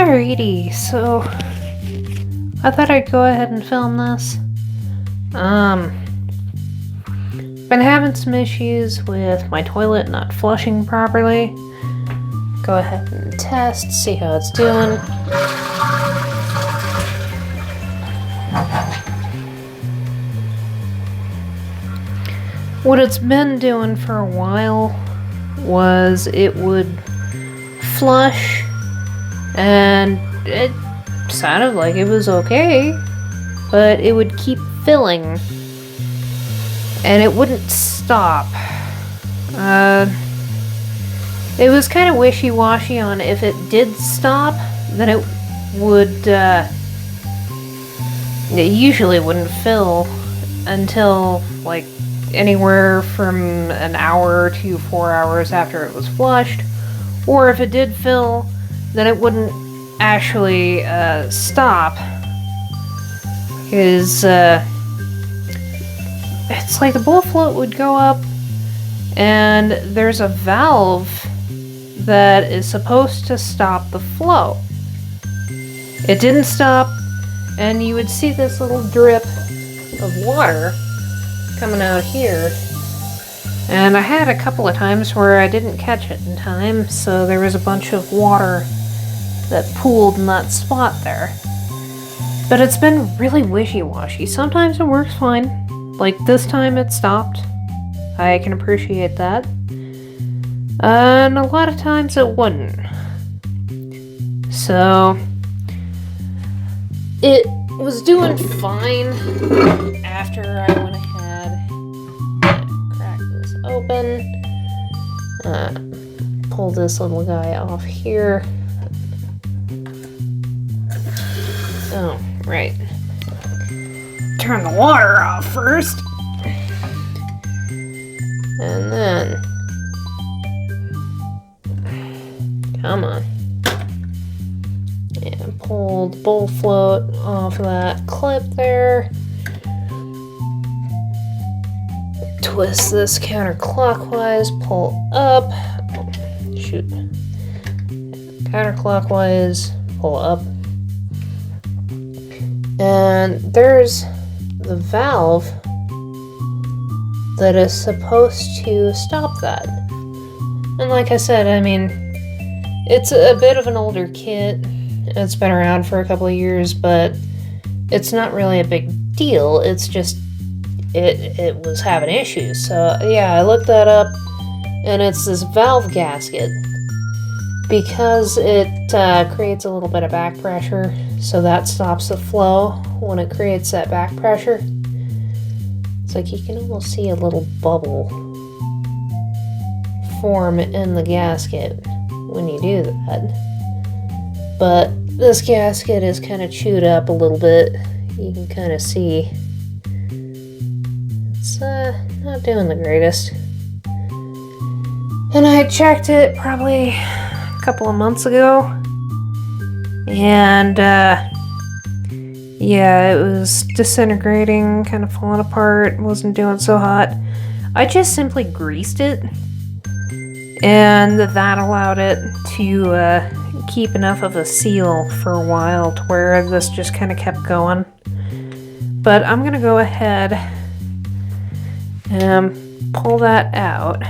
Alrighty, so I thought I'd go ahead and film this. Been having some issues with my toilet not flushing properly. Go ahead and test, see how it's doing. What it's been doing for a while was it would flush and it sounded like it was okay, but it would keep filling and it wouldn't stop. It was kind of wishy-washy on if it did stop, then it would, it usually wouldn't fill until like anywhere from an hour to 4 hours after it was flushed, or if it did fill, then it wouldn't actually stop, because it's like the bowl float would go up and there's a valve that is supposed to stop the flow. It didn't stop, and you would see this little drip of water coming out here, and I had a couple of times where I didn't catch it in time, so there was a bunch of water that pooled in that spot there. But it's been really wishy-washy. Sometimes it works fine, like this time it stopped. I can appreciate that. And a lot of times it wouldn't. So it was doing fine after I went ahead and cracked this open. Pull this little guy off here. Oh, right. Turn the water off first. And then, come on. And pull the bowl float off of that clip there. Twist this counterclockwise, pull up. Oh, shoot. Counterclockwise, pull up. And there's the valve that is supposed to stop that. And like I said, I mean, it's a bit of an older kit. It's been around for a couple of years, but it's not really a big deal. It's just, it was having issues. So yeah, I looked that up, and it's this valve gasket. Because it creates a little bit of back pressure, so that stops the flow when it creates that back pressure. It's like you can almost see a little bubble form in the gasket when you do that. But this gasket is kind of chewed up a little bit. You can kind of see it's not doing the greatest. And I checked it probably a couple of months ago, and yeah, it was disintegrating, kind of falling apart, wasn't doing so hot. I just simply greased it, and that allowed it to keep enough of a seal for a while to where this just kind of kept going. But I'm gonna go ahead and pull that out.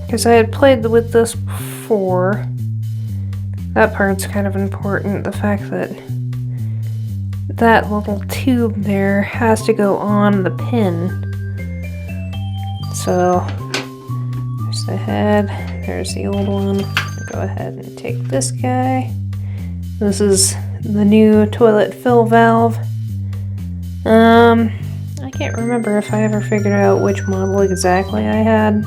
Because I had played with this before. That part's kind of important. The fact that that little tube there has to go on the pin. So there's the head, there's the old one. Go ahead and take this guy. This is the new toilet fill valve. I can't remember if I ever figured out which model exactly I had,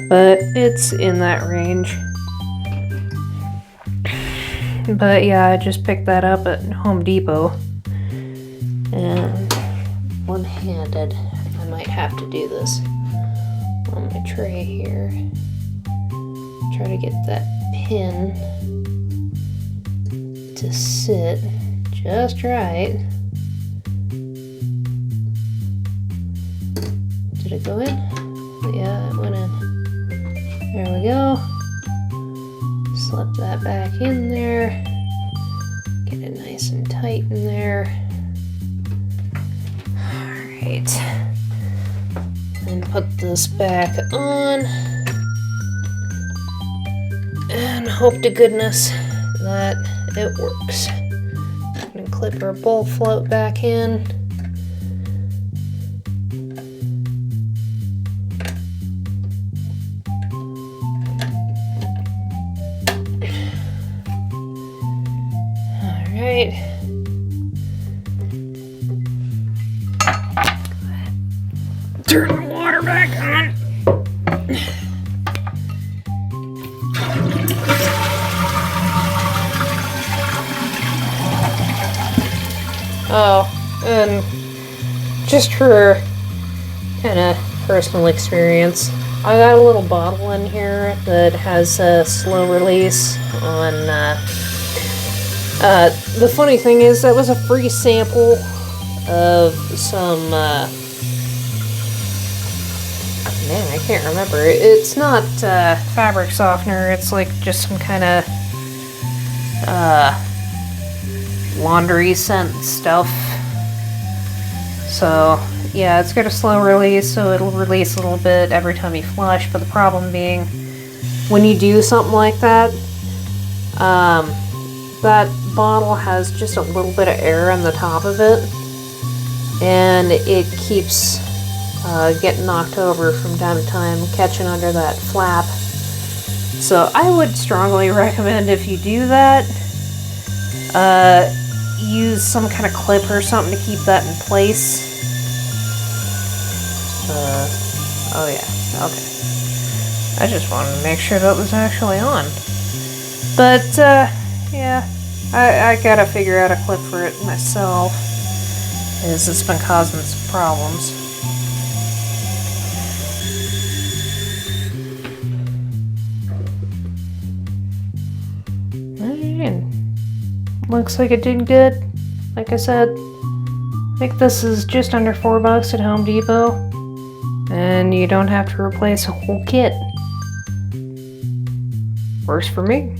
but it's in that range. But yeah, I just picked that up at Home Depot. And one-handed, I might have to do this on my tray here. Try to get that pin to sit just right. Did Did it go in? Yeah, it went in. There we go. Slip that back in there. Get it nice and tight in there. Alright. And put this back on. And hope to goodness that it works. I'm gonna clip our bowl float back in. Alright. Turn the water back on. Oh, and just for kind of personal experience, I got a little bottle in here that has a slow release on, the funny thing is that was a free sample of some, man, I can't remember. It's not, fabric softener, it's like just some kind of, laundry scent stuff. So yeah, it's got a slow release, so it'll release a little bit every time you flush, but the problem being when you do something like that, that bottle has just a little bit of air on the top of it, and it keeps getting knocked over from time to time, catching under that flap. So I would strongly recommend, if you do that, use some kind of clip or something to keep that in place. Oh yeah, okay. I just wanted to make sure that was actually on. But, yeah, I gotta figure out a clip for it myself, as it's been causing some problems. Alright. Looks like it did good. Like I said, I think this is just under $4 at Home Depot, and you don't have to replace a whole kit. Works for me.